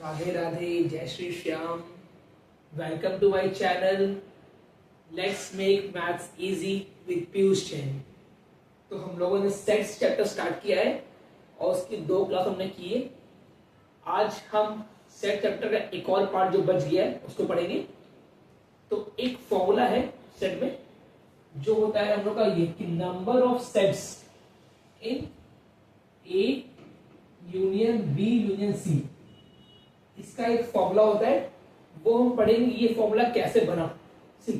राधे राधे, जय Shri Shyam. Welcome to my channel let's make maths easy with Piyush Jain. तो हम लोगों ने सेट्स चैप्टर स्टार्ट किया है और उसकी 2 क्लास हमने की है। आज हम सेट चैप्टर का एक और पार्ट जो बच गया है उसको पढ़ेंगे। तो एक फॉर्मूला है सेट में जो होता है हम लोग का ये कि number of sets in A union B union C, इसका एक फॉर्मूला होता है, वो हम पढ़ेंगे ये फॉर्मूला कैसे बना। सी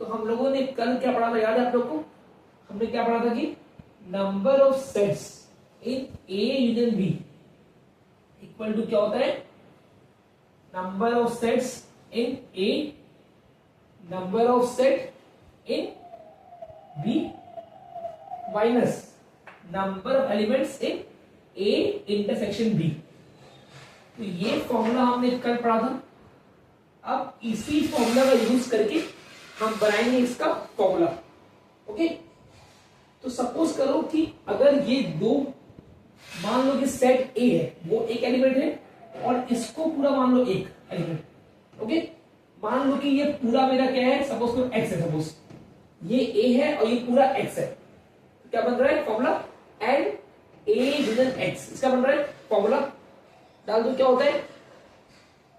तो हम लोगों ने कल क्या पढ़ा था, याद है आप लोग को? हमने क्या पढ़ा था कि number of sets in A union B equal to क्या होता है, number of sets in A number of set in B minus number of elements in A intersection B. तो ये फॉर्मूला हमने कल पढ़ा था। अब इसी फॉर्मूला का यूज करके हम बनाएंगे इसका फॉर्मूला। ओके, तो सपोज करो कि अगर ये दो, मान लो कि सेट ए है वो एक एलिमेंट है और इसको पूरा मान लो एक एलिमेंट। ओके, मान लो कि ये पूरा मेरा क्या है, सपोज करो एक्स है, सपोज ये ए है और ये पूरा एक्स है। तो क्या बन रहा है formula, N A union X. इसका बन रहा है फॉर्मूला, डाल दो क्या होता है,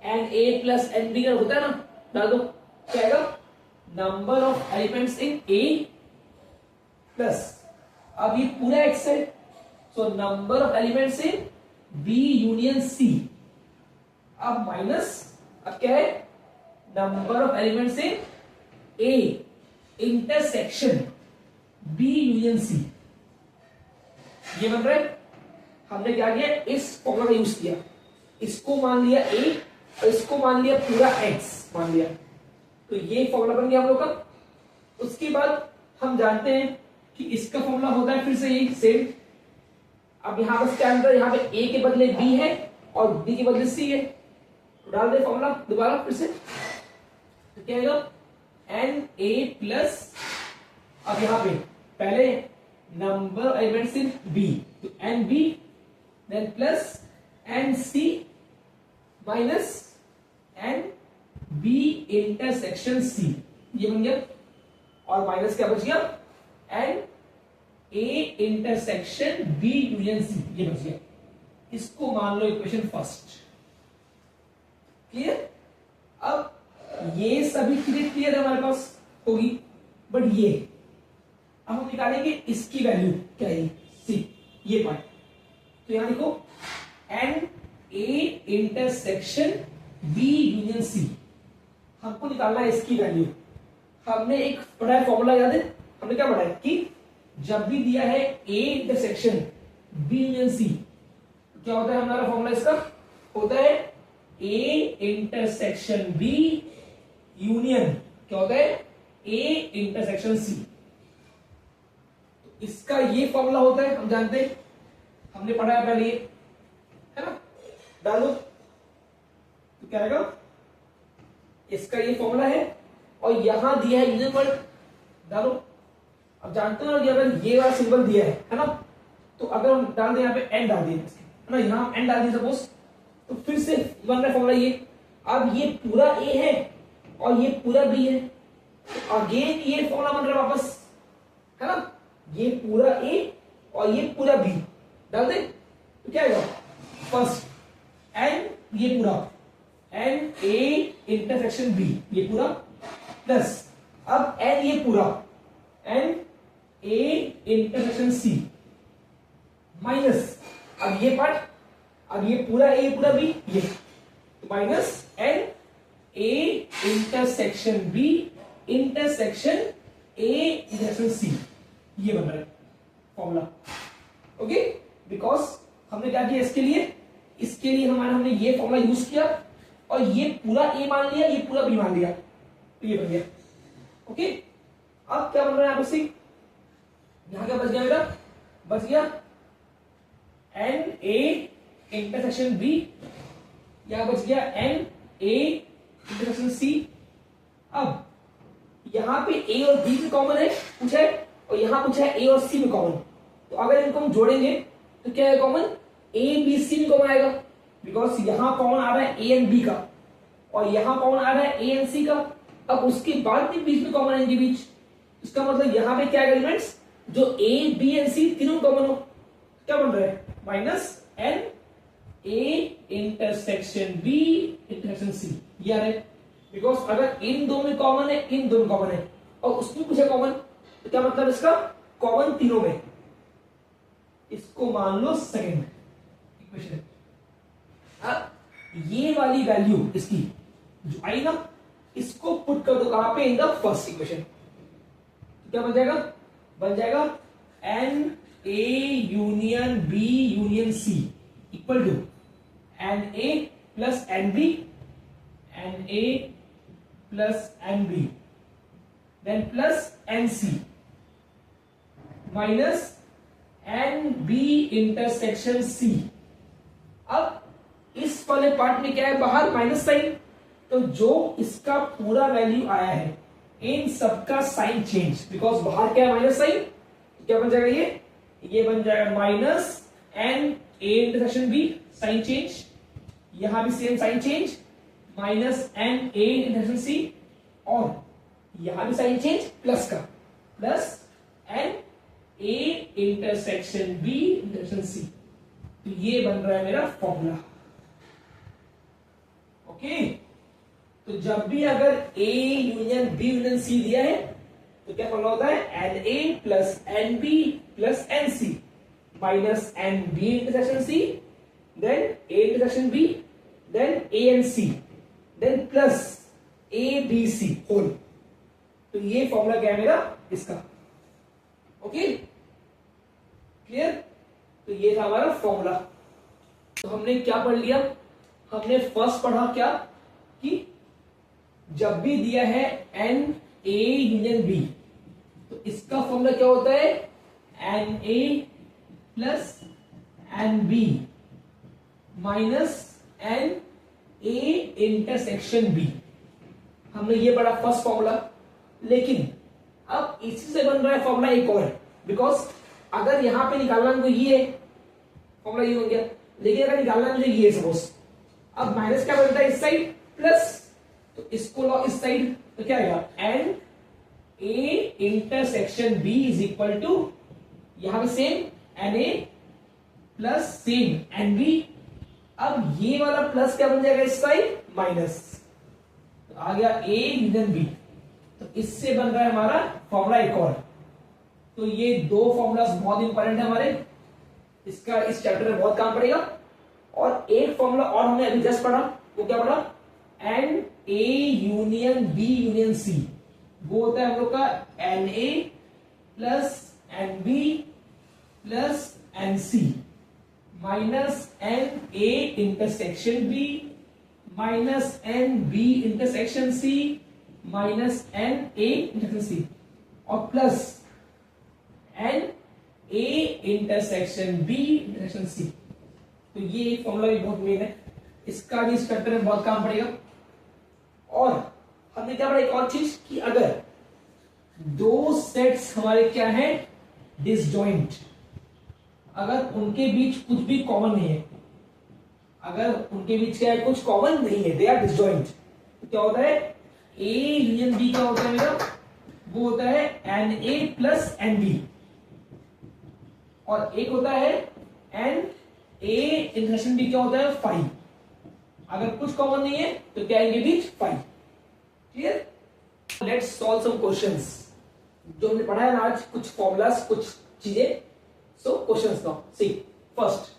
N A plus N B होता है ना, डाल दो क्या आएगा, number of elements in A plus, अब ये पूरा एक्स है so number of elements in B union C, अब माइनस, अब क्या है, number of elements in A intersection B union C. ये बन रहा है। हमने क्या किया, इस फॉर्मूला का यूज किया, इसको मान लिया ए और इसको मान लिया पूरा एक्स मान लिया, तो ये फॉर्मूला बन गया हम लोग का। उसके बाद हम जानते हैं कि इसका फॉर्मूला होता है फिर से यही सेम। अब यहां पर क्या अंतर, यहां पे ए के बदले बी है और बी के बदले सी है, तो डाल दे फॉर्मूला दोबारा फिर से, तो क्या आएगा, एन ए प्लस, अब यहां पे पहले नंबर एलिमेंट्स इन बी, तो N B then plus N C minus N B intersection C, ये बन गया। और माइनस क्या बच गया, N A intersection B union C, ये बच गया। इसको मान लो इक्वेशन फर्स्ट। क्लियर? अब ये सभी चीजें क्लियर है हमारे पास होगी, बट ये अब हम निकालेंगे इसकी वैल्यू क्या है, सी, ये पार्ट। तो यहां देखो N A intersection B union C, हमको निकालना है इसकी वैल्यू। हमने एक पढ़ा है फॉर्मूला, याद है हमने क्या पढ़ा है कि जब भी दिया है A intersection B union C, तो क्या होता है हमारा फॉर्मूला, इसका होता है ए इंटरसेक्शन बी यूनियन क्या होता है, ए इंटरसेक्शन सी। इसका ये फॉर्मूला होता है, हम जानते हैं, हमने पढ़ा है पहले, है ना, डालो तो क्या आएगा, इसका ये फॉर्मूला है और यहां दिया है यूनियन वर्ड, डालो। अब जानते हो कि अगर ये वाला सिंबल दिया है ना, तो अगर हम डाल दें यहाँ पे एन डाल दिए, है ना, यहां हम एन डाल दिए सपोज, तो फिर से बन रहा फॉर्मूला ये। अब ये पूरा ए है और ये पूरा बी है, तो अगेन ये फॉर्मूला बन रहा है वापस, है ना, ये पूरा ए और ये पूरा बी डाल दे, तो क्या आएगा, फर्स्ट एन, ये पूरा एन ए इंटरसेक्शन बी, ये पूरा प्लस, अब एन ये पूरा N A intersection C minus, अब ये पार्ट, अब ये पूरा ए पूरा बी, ये minus N A intersection B intersection A intersection C, ये बन रहा है फॉर्मूला। ओके, बिकॉज हमने क्या किया इसके लिए हमने ये फॉर्मूला यूज किया और ये पूरा ए मान लिया, ये पूरा बी मान लिया, तो ये बन गया। ओके, अब क्या बन रहा है यहां पर, यहां क्या बच गया मेरा, बच गया एन ए इंटरसेक्शन बी, यहां बच गया एन ए इंटरसेक्शन सी। अब यहां पे ए और बी में कॉमन है पूछा है, और यहां पूछा है ए और सी में कॉमन, तो अगर इनको हम जोड़ेंगे तो क्या है कॉमन, ए बी सी में कॉमन आएगा, बिकॉज यहां कॉमन आ रहा है ए एंड बी का और यहां कॉमन आ रहा है ए एंड सी का। अब उसके बाद भी बीच में कॉमन है इनके बीच, इसका मतलब यहां पे क्या एलिमेंट्स जो ए बी एंड सी तीनों कॉमन हो, क्या बन रहा है minus N A intersection B intersection C, ये आ रहा है। बिकॉज अगर इन दो में कॉमन है, इन दो में कॉमन है और उसमें कुछ है कॉमन, तो क्या मतलब इसका कॉमन तीनों में, इसको मान लो सेकंड इक्वेशन। अब ये वाली वैल्यू इसकी जो आई ना, इसको पुट कर दो कहां पे, इन द फर्स्ट इक्वेशन। तो क्या बन जाएगा N A union B union C equal to N A plus N B, N A plus N B then plus N C minus N B intersection C. अब इस वाले part में क्या है, बाहर माइनस साइन, तो जो इसका पूरा वैल्यू आया है इन सबका साइन चेंज, बिकॉज बाहर क्या है माइनस साइन, तो क्या बन जाएगा ये बन जाएगा minus N A intersection B sign change, यहां भी same sign change minus N A intersection C, और यहां भी साइन चेंज प्लस का plus N A intersection B intersection C. तो ये बन रहा है मेरा फॉर्मूला। ओके, तो जब भी अगर A union B union C दिया है तो क्या फॉर्मूला होता है N A plus N B plus N C minus N B intersection C then A intersection B then A N C then plus A B C whole. तो ये formula क्या है मेरा इसका। ओके क्लियर, तो ये था हमारा फॉर्मूला। तो हमने क्या पढ़ लिया, हमने फर्स्ट पढ़ा क्या कि जब भी दिया है एन ए यूनियन बी तो इसका फॉर्मूला क्या होता है N A plus N B minus N A intersection B. हमने ये पढ़ा फर्स्ट फॉर्मूला, लेकिन अब इसी से बन रहा है फॉर्मूला एक और, बिकॉज अगर यहां पे निकालना मुझे ये फॉर्मूला ये हो गया, लेकिन अगर निकालना मुझे ये सपोज, अब माइनस क्या बनता है इस साइड प्लस, तो इसको लो इस साइड, तो क्या आएगा N A intersection B is equal to यहां पे same N A plus same N B. अब ये वाला प्लस क्या बन जाएगा इस साइड माइनस, तो आ गया ए यूनियन बी। तो इससे बन रहा है हमारा फॉर्मूला एक और। तो ये दो फॉर्मूलास बहुत इंपॉर्टेंट है हमारे, इसका इस चैप्टर में बहुत काम पड़ेगा। और एक फॉर्मूला और हमने अभी जस्ट पढ़ा, वो क्या पढ़ा n A union B union C, वो होता है हम लोग का n A plus N B plus N C minus N A intersection B minus N B intersection C minus N A intersection C और plus N A intersection B intersection C. तो ये एक फॉर्मूला भी बहुत main है, इसका भी इस चैप्टर में बहुत काम पड़ेगा। और हमने क्या पढ़ा एक और चीज कि अगर दो सेट्स हमारे क्या है डिसजॉइंट, अगर उनके बीच कुछ भी कॉमन नहीं है, अगर उनके बीच क्या है कुछ कॉमन नहीं है, दे आर डिसजॉइंट, तो क्या होता है ए यूनियन बी क्या होता है मेरा, वो होता है N A plus N B, और एक होता है एन ए इंटरसेक्शन बी क्या होता है 5। अगर कुछ कॉमन नहीं है तो क्या इनके बीच 5। Clear, let's solve some questions. जो हमने पढ़ा है ना आज, कुछ फॉर्मूलास कुछ चीजें। सो questions now see first,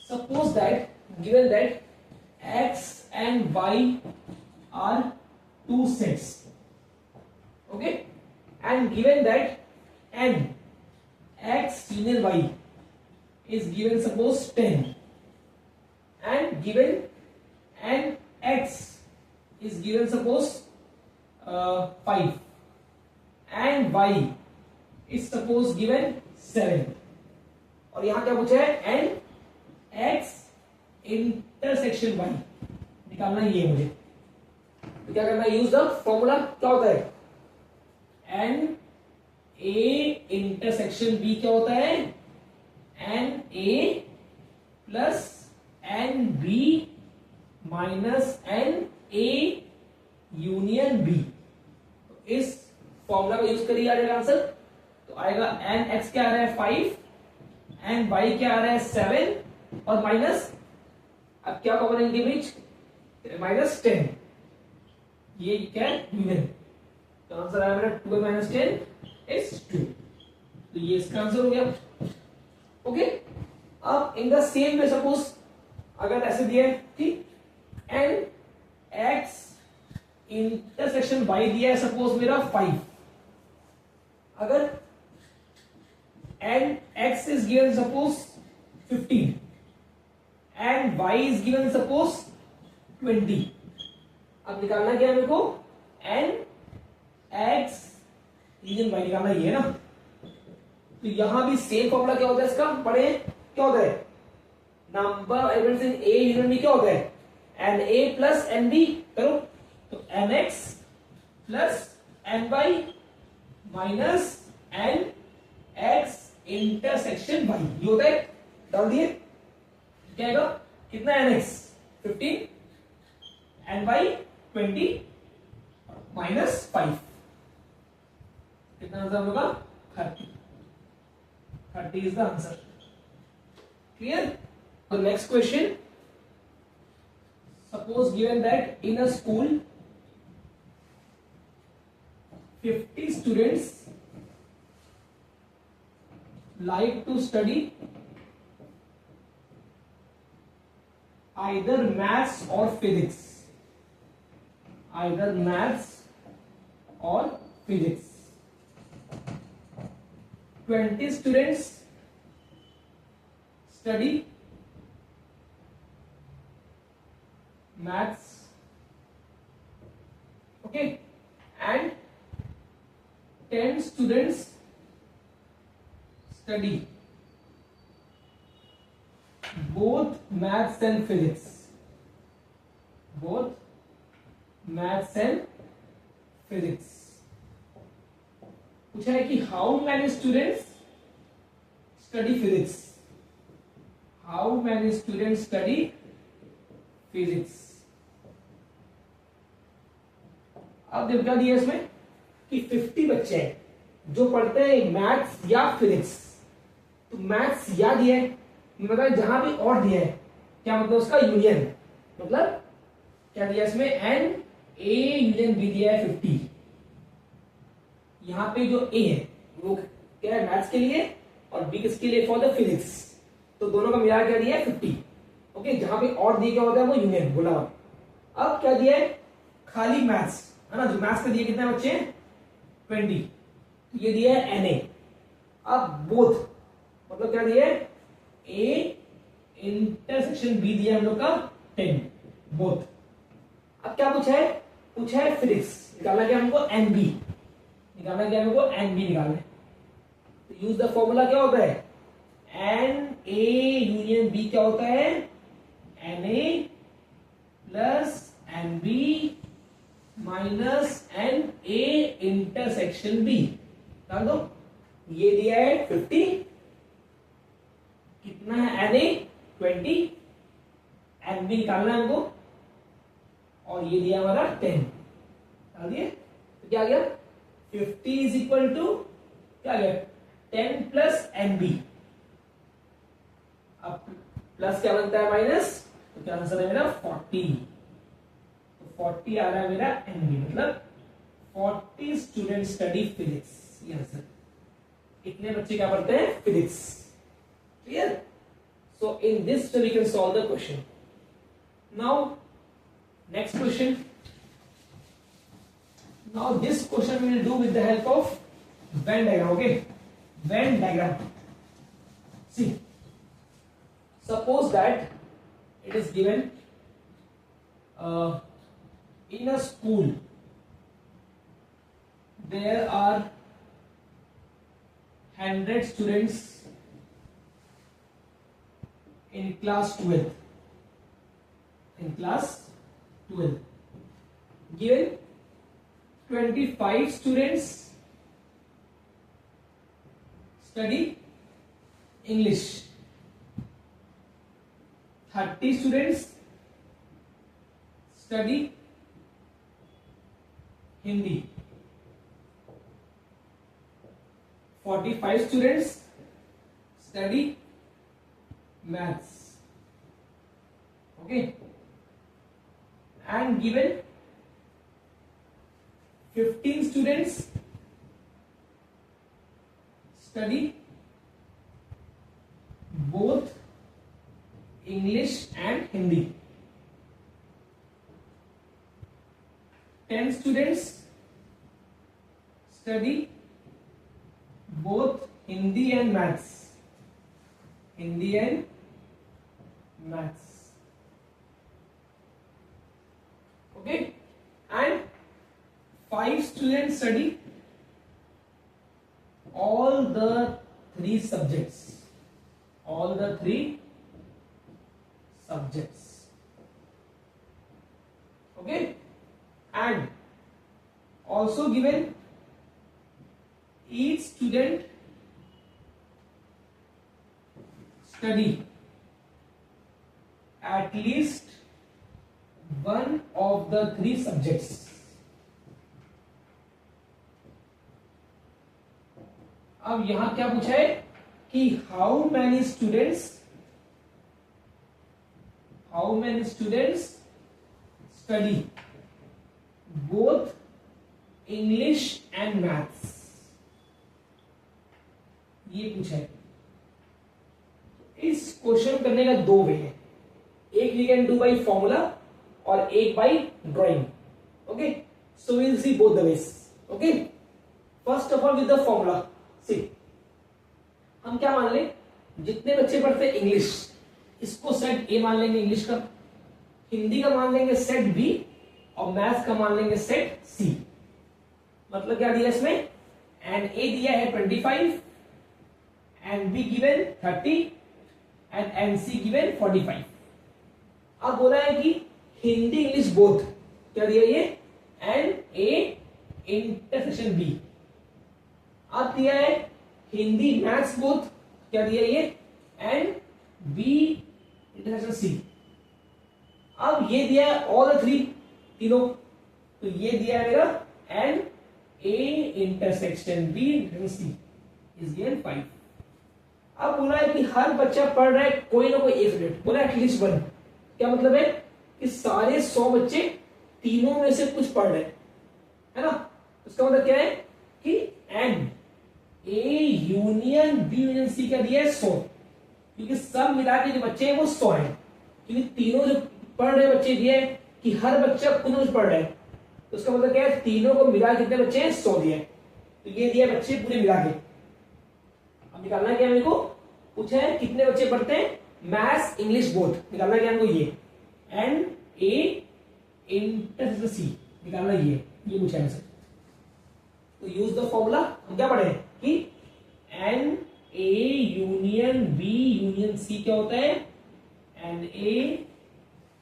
suppose that given that x and y are two sets, okay, and given that n x union y is given suppose 10, and given n x is given suppose 5, and y is suppose given 7, और यहां क्या पूछा है n x intersection y निकालना ही है मुझे। तो क्या करना है, यूज द फॉर्मूला। क्या होता है एन ए इंटरसेक्शन b क्या होता है N A plus N N B minus N A union B. तो इस फॉर्मूला का यूज करिए, आ जाएगा आंसर। तो आएगा एन एक्स क्या आ रहा है 5, एन वाई क्या आ रहा है 7 और माइनस, अब क्या कॉमन है इनके बीच, -10। ये क्या है यूनियन। तो आंसर आया मेरा 2 माइनस 10 इज 2। तो ये इसका आंसर हो गया। ओके, अब in the same way suppose अगर ऐसे दिया है कि एन एक्स इंटरसेक्शन वाई दिया है सपोज मेरा 5, अगर N X is given suppose 15 and Y is given suppose 20, अब निकालना क्या है मेरे को, एन एक्स रीजन वाई निकालना, ये है ना। तो यहां भी सेम फॉर्मूला क्या होता है इसका, पढ़े क्या होता है, number of elements in A union B क्या होता है, N A plus N B. करो तो N X plus N Y minus N X intersection Y, ये होता है। डाल दिए, क्या आएगा, कितना N X 15 N Y 20 minus 5, कितना आंसर होगा 30 is the answer. Clear? The next question, suppose given that in a school 50 students like to study either maths or physics, either maths or physics. 20 students study maths, okay, and 10 students study both maths and physics, both maths and physics। पूछा है कि how many students study physics, how many students study physics. अब देखो क्या दिया इसमें कि 50 बच्चे हैं जो पढ़ते हैं मैथ्स या फिजिक्स। तो मैथ्स या दिया है, मतलब जहां भी और दिया है, क्या मतलब उसका यूनियन, मतलब क्या दिया इसमें, एन ए यूनियन बी दिया है 50। यहां पे जो ए है वो क्या है मैथ्स के लिए और बी किसके लिए, फॉर द फिजिक्स। तो दोनों का मिला क्या दिया है 50। ओके, जहां पे और दिया क्या होता है वो यूनियन बोला। अब क्या दिया है, खाली मैथ्स है ना, जो मैथ्स का दिया कितने बच्चे हैं 20, ये दिया है एन ए। अब बोथ मतलब क्या दिया है, ए इंटरसेक्शन बी दिया है हम लोग का 10 बोथ। अब क्या पूछा है फिजिक्स, निकालना क्या हमको एन बी, निकालना क्या हमको एन बी निकालना है। तो यूज द फॉर्मूला क्या होता है, एन ए यूनियन बी क्या होता है, N A plus N B minus N A intersection B. डाल दो, ये दिया है 50, कितना है एन ए 20, एन बी निकालना है हमको, और ये दिया हमारा 10। डाल दिए, तो क्या आ गया 50 इज इक्वल टू क्या आ गया 10 प्लस एन बी। अब प्लस क्या बनता है माइनस, तो क्या आंसर है मेरा 40। तो 40 आ रहा है मेरा एन बी, मतलब 40 स्टूडेंट स्टडी फिजिक्स। ये आंसर, कितने बच्चे क्या पढ़ते हैं physics. Clear? So in this way we can solve the question. Now next question, now this question we will do with the help of Venn diagram. Okay, Venn diagram. See, suppose that it is given in a school there are 100 students in class 12, in class 12, given 25 students study English, 30 students study Hindi, 45 students study maths. Okay, and given 15 students study both English and Hindi. 10 students study both Hindi and maths. Hindi and maths. Okay, and 5 students study all the 3 subjects. All the 3 subjects. Okay, and also given each student study at least one of the 3 subjects. अब यहां क्या पूछा है कि how many students study both English and maths, ये पूछा है। इस क्वेश्चन करने का 2 वे है, एक we can do by formula और एक by drawing. Okay, so we will see both the ways. Okay, first of all with the formula, see हम क्या मान लें, जितने बच्चे पढ़ते हैं इंग्लिश, इसको सेट ए मान लेंगे इंग्लिश का, हिंदी का मान लेंगे सेट बी, और मैथ्स का मान लेंगे सेट सी। मतलब क्या दिया इसमें, एंड ए दिया है 25, and B given 30, and C given 45। अब बोला है कि हिंदी इंग्लिश बोथ, क्या दिया ये, एंड ए इंटरसेक्शन बी। अब दिया है हिंदी मैथ्स बोथ, क्या दिया ये, एंड बी इंटरसेक्शन सी। अब ये दिया है ऑल द 3 तीनों, तो ये दिया है मेरा and A intersection B intersection C is given 5। अब बोला है कि हर बच्चा पढ़ रहा है कोई ना कोई एक सब्जेक्ट, बोला एटलीस्ट 1। क्या मतलब है कि सारे 100 बच्चे तीनों में से कुछ पढ़ रहे हैं, है ना। उसका मतलब क्या है कि and A union B union C क्या दिया है 100, क्योंकि सब मिला के जो बच्चे हैं वो 100 हैं, क्योंकि तीनों जो पढ़ रहे बच्चे दिए कि हर बच्चा खुद कुछ पढ़ रहा है, तो उसका मतलब क्या है, तीनों को मिला कितने बच्चे हैं, 100 दिए। तो ये दिया बच्चे पूरे मिला के। अब निकालना क्या मेरे को, पूछा है कितने बच्चे पढ़ते हैं मैथ्स इंग्लिश बोथ, निकालना क्या हमको, ये एंड ए इंटरसेक्शन सी निकालना, ये पूछा है हमसे। तो यूज द फॉर्मूला, हम क्या पढ़े कि N A union B union C क्या होता है, N A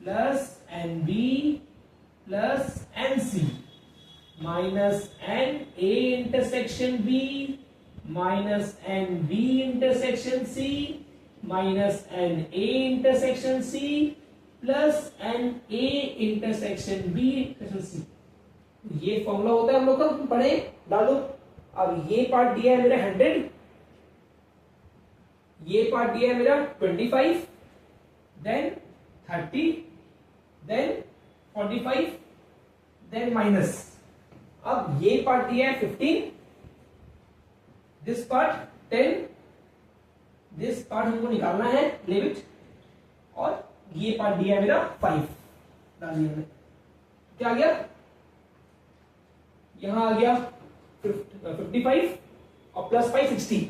plus N B plus N C minus N A intersection B minus N B intersection C minus N A intersection C plus N A intersection B intersection C. ये formula होता है हम लोग का, पढ़े डालो। अब ये पार्ट दिया है मेरा 100, ये पार्ट दिया है मेरा 25, देन 30, देन 45, देन माइनस। अब ये पार्ट दिया है 15, दिस पार्ट 10, दिस पार्ट हमको निकालना है लिमिट, और ये पार्ट दिया है मेरा 5 डाल दिया मैंने। क्या आ गया, यहां आ गया 55 और प्लस 5 60,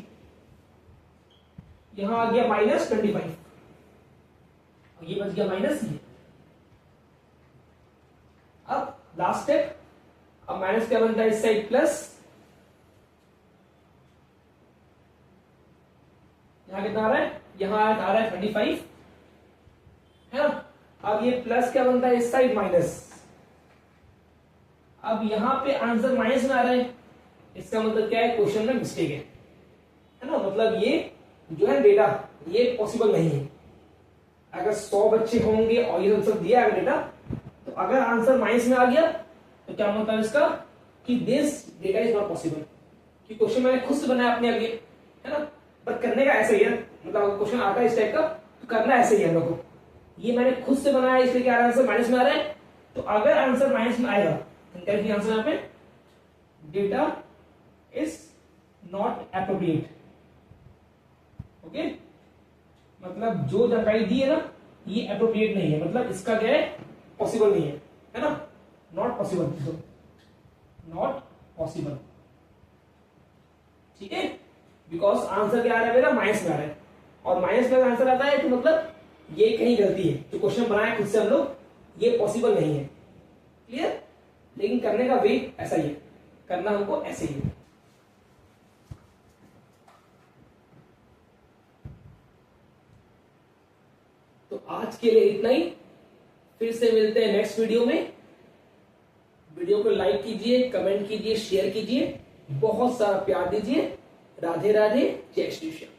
यहां आ गया माइनस 25, और ये बच गया माइनस ये। अब लास्ट स्टेप, अब माइनस क्या बनता है इस साइड प्लस, यहां कितना आ रहा है, यहां आ रहा है 35, है ना। अब ये प्लस क्या बनता है इस साइड माइनस। अब यहां पे आंसर माइनस में आ रहा है, इसका मतलब क्या है, क्वेश्चन में मिस्टेक है ना। मतलब ये जो है डेटा ये पॉसिबल नहीं है। अगर 100 बच्चे होंगे और ये सब दिया है डेटा, तो अगर आंसर माइनस में आ गया तो क्या मतलब इसका कि this data is not possible, कि क्वेश्चन मैंने खुद से बनाया अपने आगे, है ना, पर करने का ऐसे ही है, मतलब क्वेश्चन आता है इस टाइप का तो करना ऐसे ही है हम लोग को। ये मैंने खुद से बनाया इसलिए क्या आंसर माइनस में आ रहा है, तो अगर आंसर माइनस में आएगा तो क्या आंसर यहाँ पे data is not appropriate. Okay, मतलब जो जानकारी दी है ना ये एप्रोप्रिएट नहीं है, मतलब इसका क्या है पॉसिबल नहीं है ना, नॉट पॉसिबल, नॉट पॉसिबल। ठीक है, बिकॉज आंसर क्या आ रहा है मेरा माइनस में आ रहा है, और माइनस में आंसर आता है तो मतलब ये कहीं गलती है, जो क्वेश्चन बनाया खुद से हम लोग ये पॉसिबल नहीं है। क्लियर, लेकिन करने का वे ऐसा ही है, करना हमको ऐसे ही है। तो आज के लिए इतना ही, फिर से मिलते हैं नेक्स्ट वीडियो में। वीडियो को लाइक कीजिए, कमेंट कीजिए, शेयर कीजिए, बहुत सारा प्यार दीजिए। राधे राधे, जय श्री श्याम।